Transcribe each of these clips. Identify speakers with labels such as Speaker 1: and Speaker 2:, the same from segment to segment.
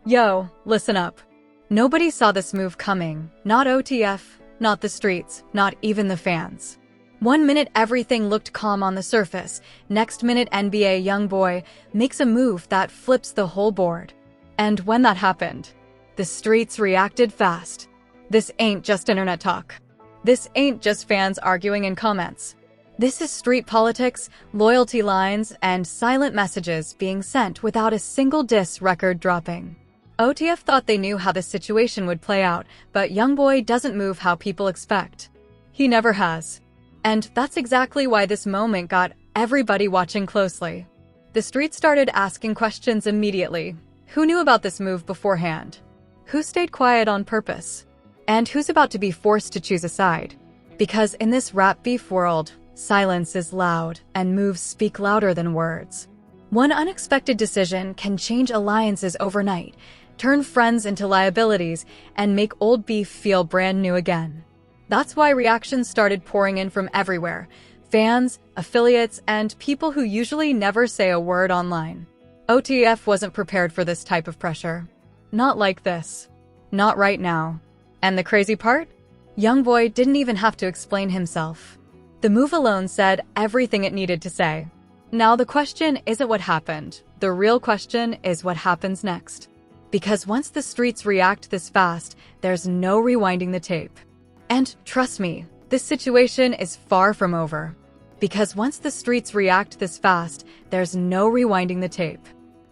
Speaker 1: Yo, listen up. Nobody saw this move coming. Not OTF, not the streets, not even the fans. 1 minute everything looked calm on the surface. Next minute NBA YoungBoy makes a move that flips the whole board. And when that happened, the streets reacted fast. This ain't just internet talk. This ain't just fans arguing in comments. This is street politics, loyalty lines, and silent messages being sent without a single diss record dropping. OTF thought they knew how this situation would play out, but YoungBoy doesn't move how people expect. He never has. And that's exactly why this moment got everybody watching closely. The street started asking questions immediately. Who knew about this move beforehand? Who stayed quiet on purpose? And who's about to be forced to choose a side? Because in this rap beef world, silence is loud and moves speak louder than words. One unexpected decision can change alliances overnight, turn friends into liabilities, and make old beef feel brand new again. That's why reactions started pouring in from everywhere. Fans, affiliates, and people who usually never say a word online. OTF wasn't prepared for this type of pressure. Not like this. Not right now. And the crazy part? YoungBoy didn't even have to explain himself. The move alone said everything it needed to say. Now the question isn't what happened. The real question is what happens next. Because once the streets react this fast, there's no rewinding the tape. And trust me, this situation is far from over. Because once the streets react this fast, there's no rewinding the tape.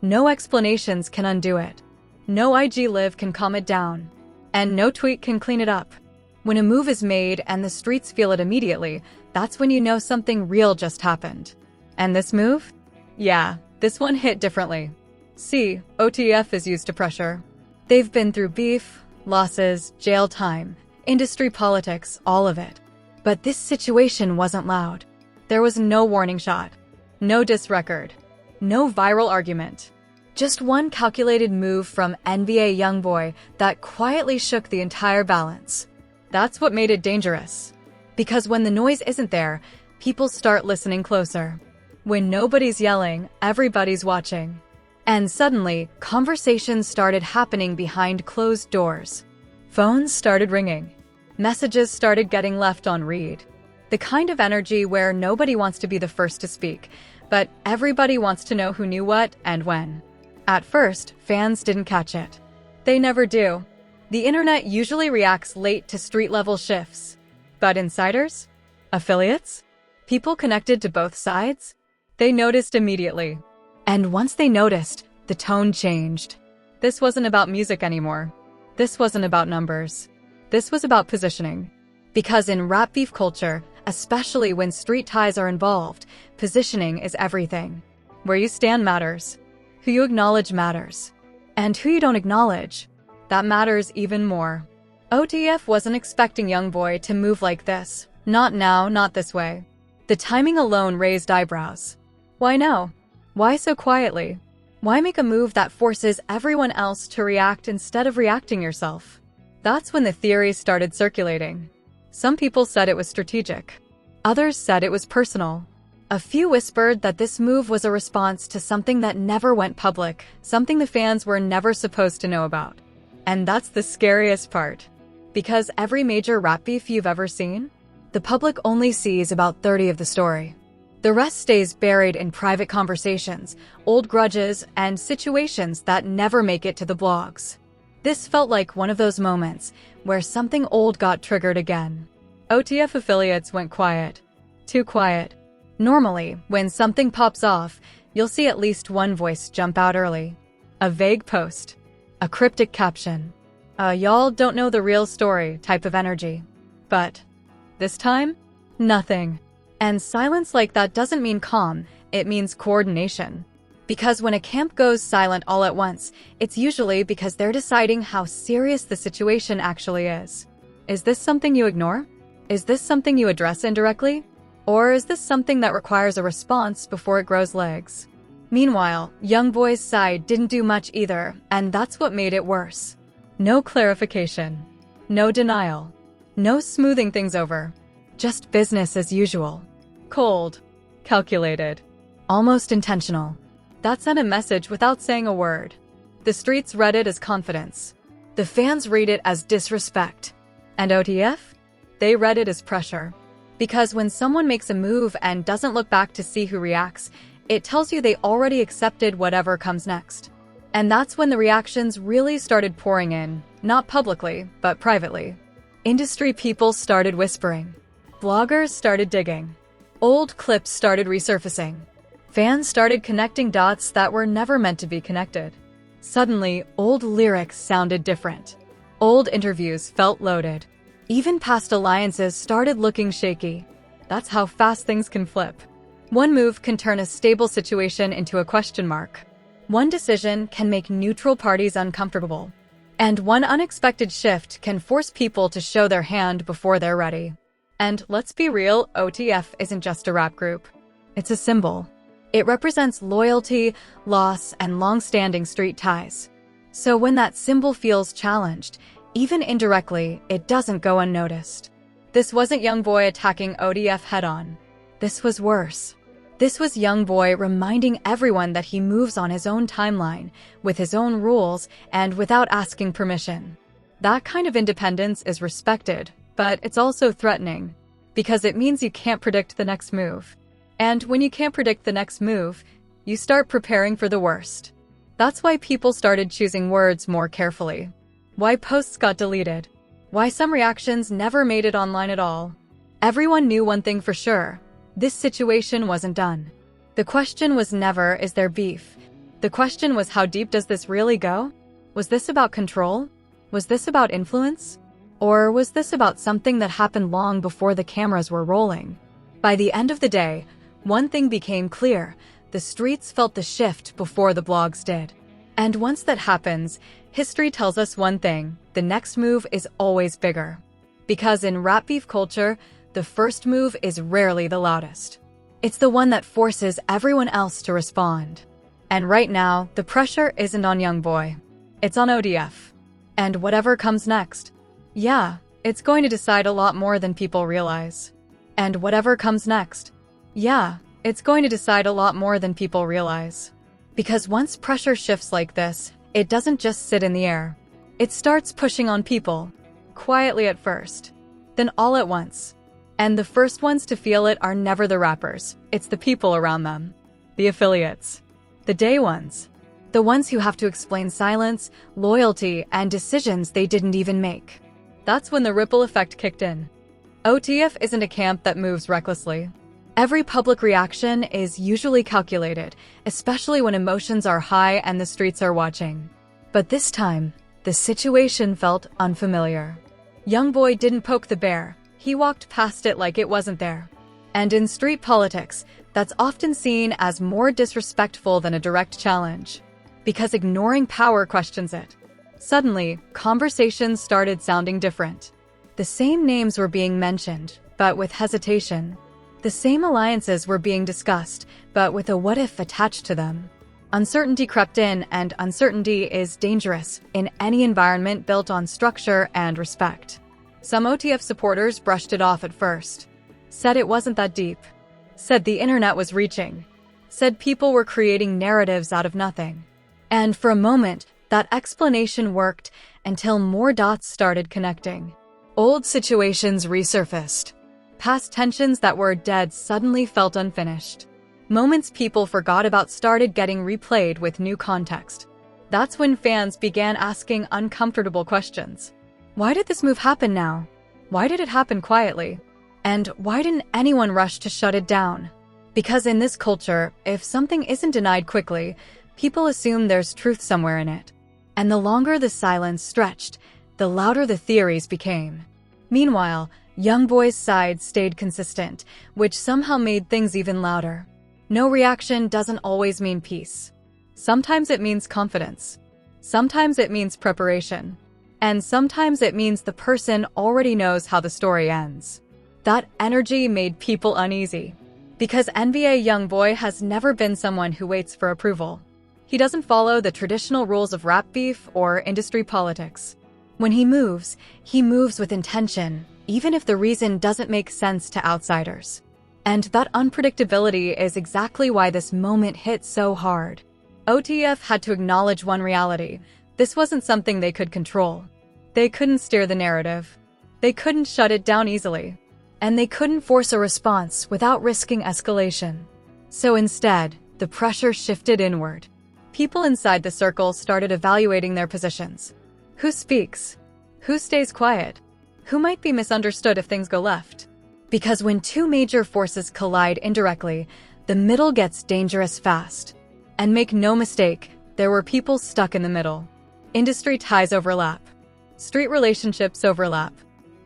Speaker 1: No explanations can undo it. No IG Live can calm it down. And no tweet can clean it up. When a move is made and the streets feel it immediately, that's when you know something real just happened. And this move? Yeah, this one hit differently. See, OTF is used to pressure. They've been through beef, losses, jail time, industry politics, all of it. But this situation wasn't loud. There was no warning shot, no diss record, no viral argument. Just one calculated move from NBA YoungBoy that quietly shook the entire balance. That's what made it dangerous. Because when the noise isn't there, people start listening closer. When nobody's yelling, everybody's watching. And suddenly, conversations started happening behind closed doors. Phones started ringing. Messages started getting left on read. The kind of energy where nobody wants to be the first to speak, but everybody wants to know who knew what and when. At first, fans didn't catch it. They never do. The internet usually reacts late to street-level shifts. But insiders? Affiliates? People connected to both sides? They noticed immediately. And once they noticed, the tone changed. This wasn't about music anymore. This wasn't about numbers. This was about positioning. Because in rap beef culture, especially when street ties are involved, positioning is everything. Where you stand matters. Who you acknowledge matters. And who you don't acknowledge, that matters even more. OTF wasn't expecting YoungBoy to move like this. Not now, not this way. The timing alone raised eyebrows. Why now? Why so quietly? Why make a move that forces everyone else to react instead of reacting yourself? That's when the theories started circulating. Some people said it was strategic. Others said it was personal. A few whispered that this move was a response to something that never went public, something the fans were never supposed to know about. And that's the scariest part. Because every major rap beef you've ever seen, the public only sees about 30 of the story. The rest stays buried in private conversations, old grudges, and situations that never make it to the blogs. This felt like one of those moments where something old got triggered again. OTF affiliates went quiet. Too quiet. Normally, when something pops off, you'll see at least one voice jump out early. A vague post. A cryptic caption. Y'all don't know the real story type of energy. But this time, nothing. And silence like that doesn't mean calm, it means coordination. Because when a camp goes silent all at once, it's usually because they're deciding how serious the situation actually is. Is this something you ignore? Is this something you address indirectly? Or is this something that requires a response before it grows legs? Meanwhile, YoungBoy's side didn't do much either, and that's what made it worse. No clarification. No denial. No smoothing things over. Just business as usual. Cold. Calculated. Almost intentional. That sent a message without saying a word. The streets read it as confidence. The fans read it as disrespect. And OTF? They read it as pressure. Because when someone makes a move and doesn't look back to see who reacts, it tells you they already accepted whatever comes next. And that's when the reactions really started pouring in, not publicly, but privately. Industry people started whispering. Bloggers started digging. Old clips started resurfacing. Fans started connecting dots that were never meant to be connected. Suddenly, old lyrics sounded different. Old interviews felt loaded. Even past alliances started looking shaky. That's how fast things can flip. One move can turn a stable situation into a question mark. One decision can make neutral parties uncomfortable. And one unexpected shift can force people to show their hand before they're ready. And let's be real, OTF isn't just a rap group. It's a symbol. It represents loyalty, loss, and long-standing street ties. So when that symbol feels challenged, even indirectly, it doesn't go unnoticed. This wasn't YoungBoy attacking OTF head-on. This was worse. This was YoungBoy reminding everyone that he moves on his own timeline, with his own rules, and without asking permission. That kind of independence is respected, but it's also threatening, because it means you can't predict the next move. And when you can't predict the next move, you start preparing for the worst. That's why people started choosing words more carefully. Why posts got deleted. Why some reactions never made it online at all. Everyone knew one thing for sure. This situation wasn't done. The question was never, is there beef? The question was, how deep does this really go? Was this about control? Was this about influence? Or was this about something that happened long before the cameras were rolling? By the end of the day, one thing became clear. The streets felt the shift before the blogs did. And once that happens, history tells us one thing: the next move is always bigger. Because in rap beef culture, the first move is rarely the loudest. It's the one that forces everyone else to respond. And right now, the pressure isn't on YoungBoy. It's on OTF. And whatever comes next, yeah, it's going to decide a lot more than people realize. And whatever comes next, yeah, it's going to decide a lot more than people realize. Because once pressure shifts like this, it doesn't just sit in the air. It starts pushing on people. Quietly at first. Then all at once. And the first ones to feel it are never the rappers. It's the people around them. The affiliates. The day ones. The ones who have to explain silence, loyalty, and decisions they didn't even make. That's when the ripple effect kicked in. OTF isn't a camp that moves recklessly. Every public reaction is usually calculated, especially when emotions are high and the streets are watching. But this time, the situation felt unfamiliar. YoungBoy didn't poke the bear. He walked past it like it wasn't there. And in street politics, that's often seen as more disrespectful than a direct challenge. Because ignoring power questions it. Suddenly, conversations started sounding different. The same names were being mentioned, but with hesitation. The same alliances were being discussed, but with a what-if attached to them. Uncertainty crept in, and uncertainty is dangerous in any environment built on structure and respect. Some OTF supporters brushed it off at first. Said it wasn't that deep. Said the internet was reaching. Said people were creating narratives out of nothing. And for a moment, that explanation worked until more dots started connecting. Old situations resurfaced. Past tensions that were dead suddenly felt unfinished. Moments people forgot about started getting replayed with new context. That's when fans began asking uncomfortable questions. Why did this move happen now? Why did it happen quietly? And why didn't anyone rush to shut it down? Because in this culture, if something isn't denied quickly, people assume there's truth somewhere in it. And the longer the silence stretched, the louder the theories became. Meanwhile, YoungBoy's side stayed consistent, which somehow made things even louder. No reaction doesn't always mean peace. Sometimes it means confidence. Sometimes it means preparation. And sometimes it means the person already knows how the story ends. That energy made people uneasy. Because NBA YoungBoy has never been someone who waits for approval. He doesn't follow the traditional rules of rap beef or industry politics. When he moves with intention, even if the reason doesn't make sense to outsiders. And that unpredictability is exactly why this moment hit so hard. OTF had to acknowledge one reality. This wasn't something they could control. They couldn't steer the narrative. They couldn't shut it down easily. And they couldn't force a response without risking escalation. So instead, the pressure shifted inward. People inside the circle started evaluating their positions. Who speaks? Who stays quiet? Who might be misunderstood if things go left? Because when two major forces collide indirectly, the middle gets dangerous fast. And make no mistake, there were people stuck in the middle. Industry ties overlap. Street relationships overlap.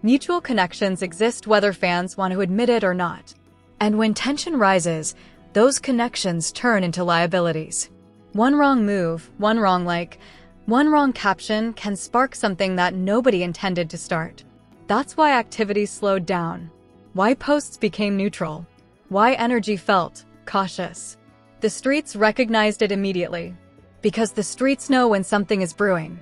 Speaker 1: Mutual connections exist whether fans want to admit it or not. And when tension rises, those connections turn into liabilities. One wrong move, one wrong caption can spark something that nobody intended to start. That's why activity slowed down. Why posts became neutral. Why energy felt cautious. The streets recognized it immediately. Because the streets know when something is brewing.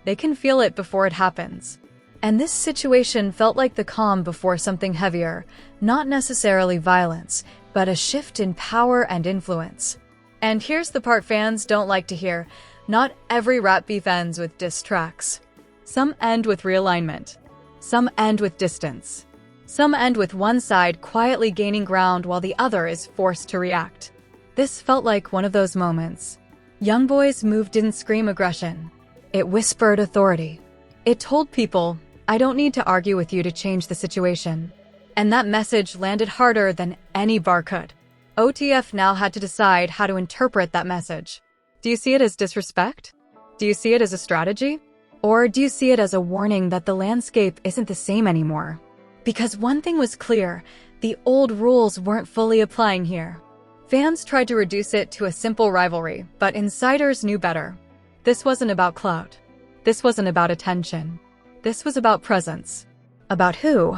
Speaker 1: They can feel it before it happens. And this situation felt like the calm before something heavier, not necessarily violence, but a shift in power and influence. And here's the part fans don't like to hear. Not every rap beef ends with diss tracks. Some end with realignment. Some end with distance. Some end with one side quietly gaining ground while the other is forced to react. This felt like one of those moments. YoungBoy's move didn't scream aggression. It whispered authority. It told people, I don't need to argue with you to change the situation. And that message landed harder than any bar could. OTF now had to decide how to interpret that message. Do you see it as disrespect? Do you see it as a strategy? Or do you see it as a warning that the landscape isn't the same anymore? Because one thing was clear, the old rules weren't fully applying here. Fans tried to reduce it to a simple rivalry, but insiders knew better. This wasn't about clout. This wasn't about attention. This was about presence. About who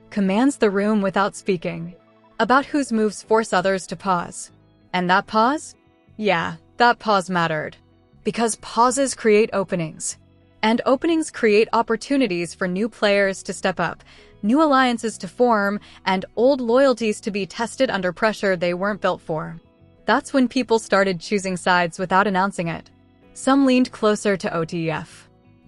Speaker 1: commands the room without speaking. About whose moves force others to pause. And that pause? Yeah, that pause mattered. Because pauses create openings. And openings create opportunities for new players to step up, new alliances to form, and old loyalties to be tested under pressure they weren't built for. That's when people started choosing sides without announcing it. Some leaned closer to OTF.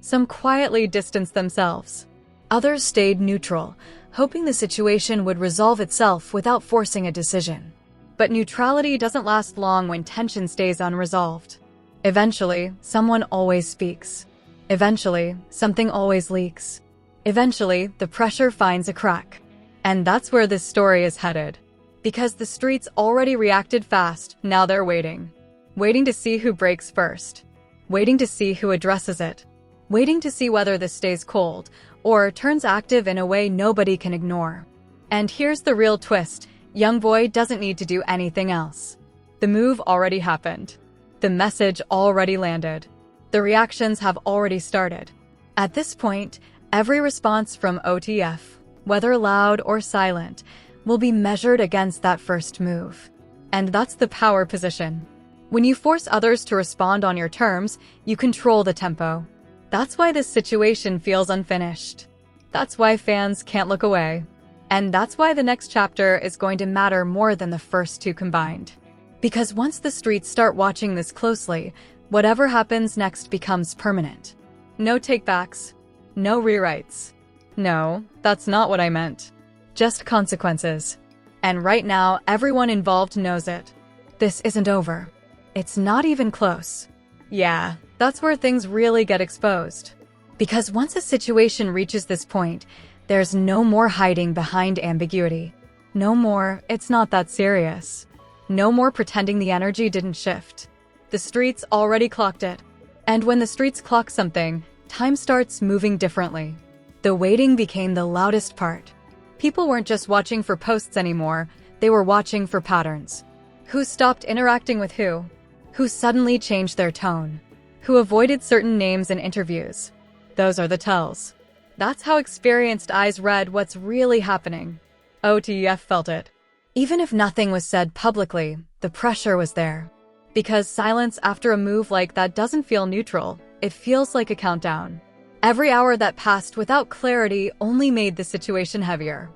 Speaker 1: Some quietly distanced themselves. Others stayed neutral, hoping the situation would resolve itself without forcing a decision. But neutrality doesn't last long when tension stays unresolved. Eventually, someone always speaks. Eventually, something always leaks. Eventually, the pressure finds a crack. And that's where this story is headed. Because the streets already reacted fast, now they're waiting. Waiting to see who breaks first. Waiting to see who addresses it. Waiting to see whether this stays cold, or turns active in a way nobody can ignore. And here's the real twist. YoungBoy doesn't need to do anything else. The move already happened. The message already landed. The reactions have already started. At this point, every response from OTF, whether loud or silent, will be measured against that first move. And that's the power position. When you force others to respond on your terms, you control the tempo. That's why this situation feels unfinished. That's why fans can't look away. And that's why the next chapter is going to matter more than the first two combined. Because once the streets start watching this closely, whatever happens next becomes permanent. No takebacks. No rewrites. No, that's not what I meant. Just consequences. And right now, everyone involved knows it. This isn't over. It's not even close. Yeah, that's where things really get exposed. Because once a situation reaches this point, there's no more hiding behind ambiguity. No more, it's not that serious. No more pretending the energy didn't shift. The streets already clocked it. And when the streets clock something, time starts moving differently. The waiting became the loudest part. People weren't just watching for posts anymore, they were watching for patterns. Who stopped interacting with who? Who suddenly changed their tone? Who avoided certain names in interviews? Those are the tells. That's how experienced eyes read what's really happening. OTF felt it. Even if nothing was said publicly, the pressure was there. Because silence after a move like that doesn't feel neutral, it feels like a countdown. Every hour that passed without clarity only made the situation heavier.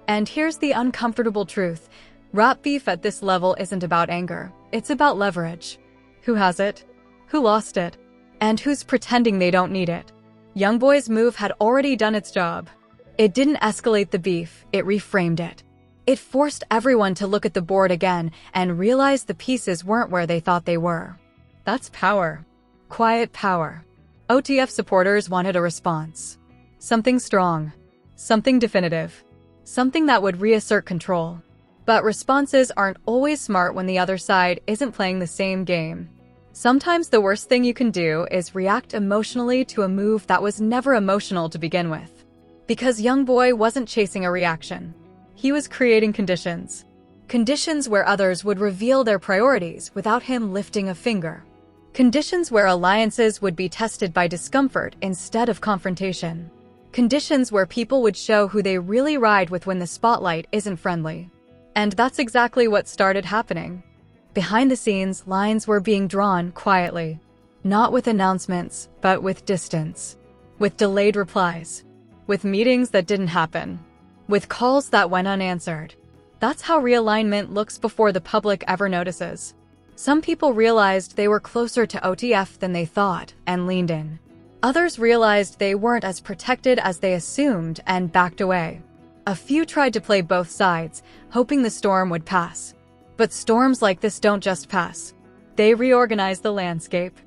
Speaker 1: And here's the uncomfortable truth. Rap beef at this level isn't about anger. It's about leverage. Who has it? Who lost it? And who's pretending they don't need it? YoungBoy's move had already done its job. It didn't escalate the beef, it reframed it. It forced everyone to look at the board again and realize the pieces weren't where they thought they were. That's power. Quiet power. OTF supporters wanted a response. Something strong. Something definitive. Something that would reassert control. But responses aren't always smart when the other side isn't playing the same game. Sometimes the worst thing you can do is react emotionally to a move that was never emotional to begin with. Because YoungBoy wasn't chasing a reaction. He was creating conditions. Conditions where others would reveal their priorities without him lifting a finger. Conditions where alliances would be tested by discomfort instead of confrontation. Conditions where people would show who they really ride with when the spotlight isn't friendly. And that's exactly what started happening. Behind the scenes, lines were being drawn quietly. Not with announcements, but with distance. With delayed replies. With meetings that didn't happen. With calls that went unanswered. That's how realignment looks before the public ever notices. Some people realized they were closer to OTF than they thought and leaned in. Others realized they weren't as protected as they assumed and backed away. A few tried to play both sides, hoping the storm would pass. But storms like this don't just pass. They reorganize the landscape.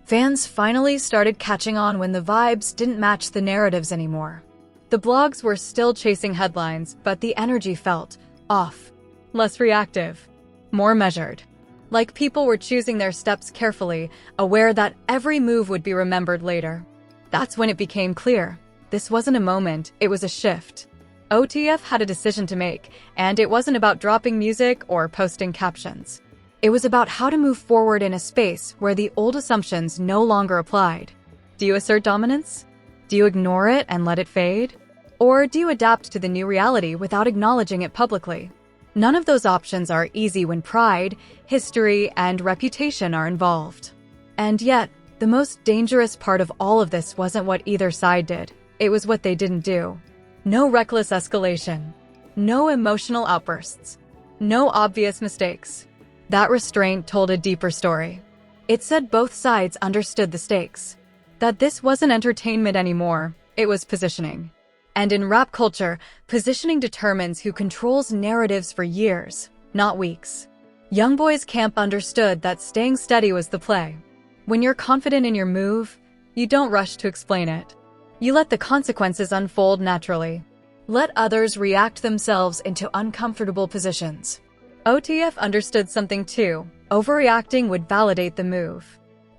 Speaker 1: Fans finally started catching on when the vibes didn't match the narratives anymore. The blogs were still chasing headlines, but the energy felt off. Less reactive. More measured. Like people were choosing their steps carefully, aware that every move would be remembered later. That's when it became clear. This wasn't a moment, it was a shift. OTF had a decision to make, and it wasn't about dropping music or posting captions. It was about how to move forward in a space where the old assumptions no longer applied. Do you assert dominance? Do you ignore it and let it fade? Or do you adapt to the new reality without acknowledging it publicly? None of those options are easy when pride, history, and reputation are involved. And yet, the most dangerous part of all of this wasn't what either side did. It was what they didn't do. No reckless escalation. No emotional outbursts. No obvious mistakes. That restraint told a deeper story. It said both sides understood the stakes. That this wasn't entertainment anymore, it was positioning. And in rap culture, positioning determines who controls narratives for years, not weeks. YoungBoy's camp understood that staying steady was the play. When you're confident in your move, you don't rush to explain it. You let the consequences unfold naturally. Let others react themselves into uncomfortable positions. OTF understood something too. Overreacting would validate the move.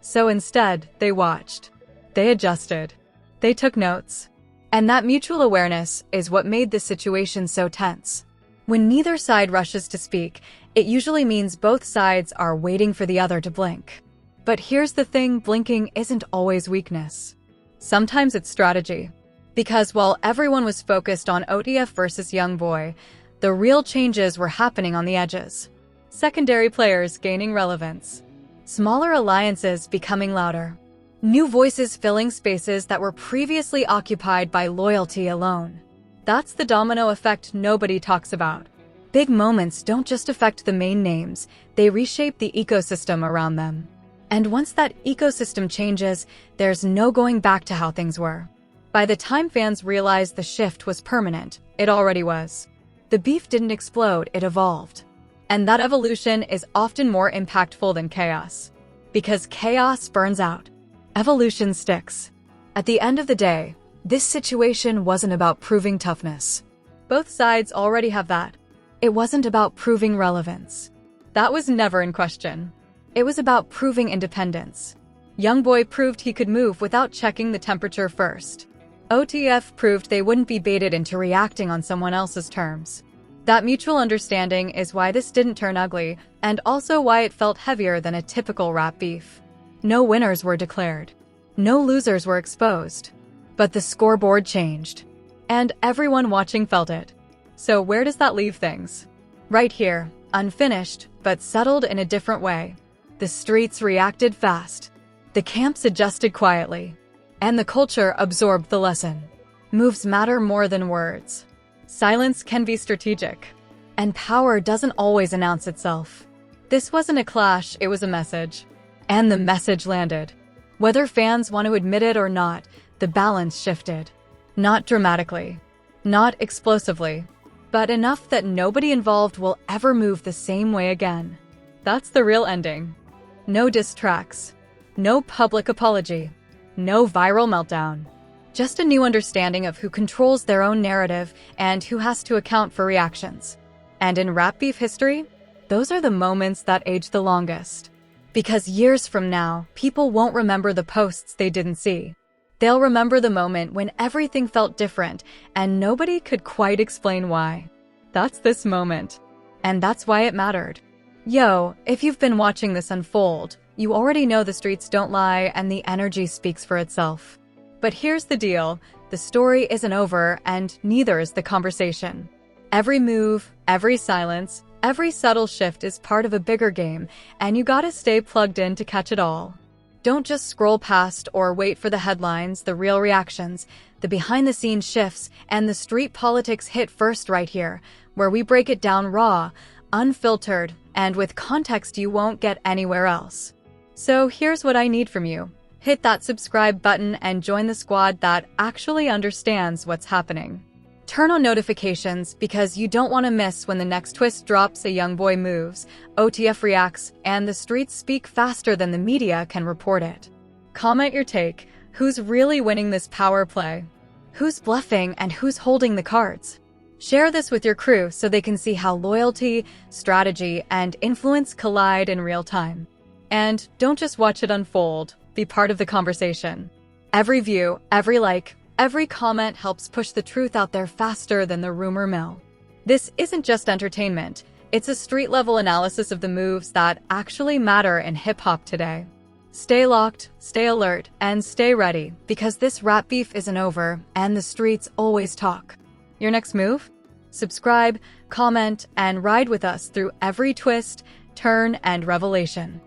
Speaker 1: So instead, they watched. They adjusted. They took notes. And that mutual awareness is what made this situation so tense. When neither side rushes to speak, it usually means both sides are waiting for the other to blink. But here's the thing, blinking isn't always weakness. Sometimes it's strategy. Because while everyone was focused on OTF versus YoungBoy, the real changes were happening on the edges. Secondary players gaining relevance. Smaller alliances becoming louder. New voices filling spaces that were previously occupied by loyalty alone. That's the domino effect nobody talks about. Big moments don't just affect the main names, they reshape the ecosystem around them. And once that ecosystem changes, there's no going back to how things were. By the time fans realized the shift was permanent, it already was. The beef didn't explode, it evolved. And that evolution is often more impactful than chaos. Because chaos burns out. Evolution sticks. At the end of the day, this situation wasn't about proving toughness. Both sides already have that. It wasn't about proving relevance. That was never in question. It was about proving independence. YoungBoy proved he could move without checking the temperature first. OTF proved they wouldn't be baited into reacting on someone else's terms. That mutual understanding is why this didn't turn ugly, and also why it felt heavier than a typical rap beef. No winners were declared. No losers were exposed. But the scoreboard changed. And everyone watching felt it. So where does that leave things? Right here, unfinished, but settled in a different way. The streets reacted fast. The camps adjusted quietly. And the culture absorbed the lesson. Moves matter more than words. Silence can be strategic. And power doesn't always announce itself. This wasn't a clash, it was a message. And the message landed. Whether fans want to admit it or not, the balance shifted. Not dramatically, not explosively, but enough that nobody involved will ever move the same way again. That's the real ending. No diss tracks, no public apology, no viral meltdown. Just a new understanding of who controls their own narrative and who has to account for reactions. And in rap beef history, those are the moments that age the longest. Because years from now, people won't remember the posts they didn't see. They'll remember the moment when everything felt different and nobody could quite explain why. That's this moment. And that's why it mattered. Yo, if you've been watching this unfold, you already know the streets don't lie and the energy speaks for itself. But here's the deal. The story isn't over and neither is the conversation. Every move, every silence, every subtle shift is part of a bigger game, and you gotta stay plugged in to catch it all. Don't just scroll past or wait for the headlines, the real reactions, the behind-the-scenes shifts, and the street politics hit first right here, where we break it down raw, unfiltered, and with context you won't get anywhere else. So here's what I need from you. Hit that subscribe button and join the squad that actually understands what's happening. Turn on notifications because you don't want to miss when the next twist drops, a YoungBoy moves, OTF reacts, and the streets speak faster than the media can report it. Comment your take. Who's really winning this power play? Who's bluffing and who's holding the cards? Share this with your crew so they can see how loyalty, strategy, and influence collide in real time. And don't just watch it unfold. Be part of the conversation. Every view, every like, every comment helps push the truth out there faster than the rumor mill. This isn't just entertainment. It's a street-level analysis of the moves that actually matter in hip-hop today. Stay locked, stay alert, and stay ready, because this rap beef isn't over, and the streets always talk. Your next move? Subscribe, comment, and ride with us through every twist, turn, and revelation.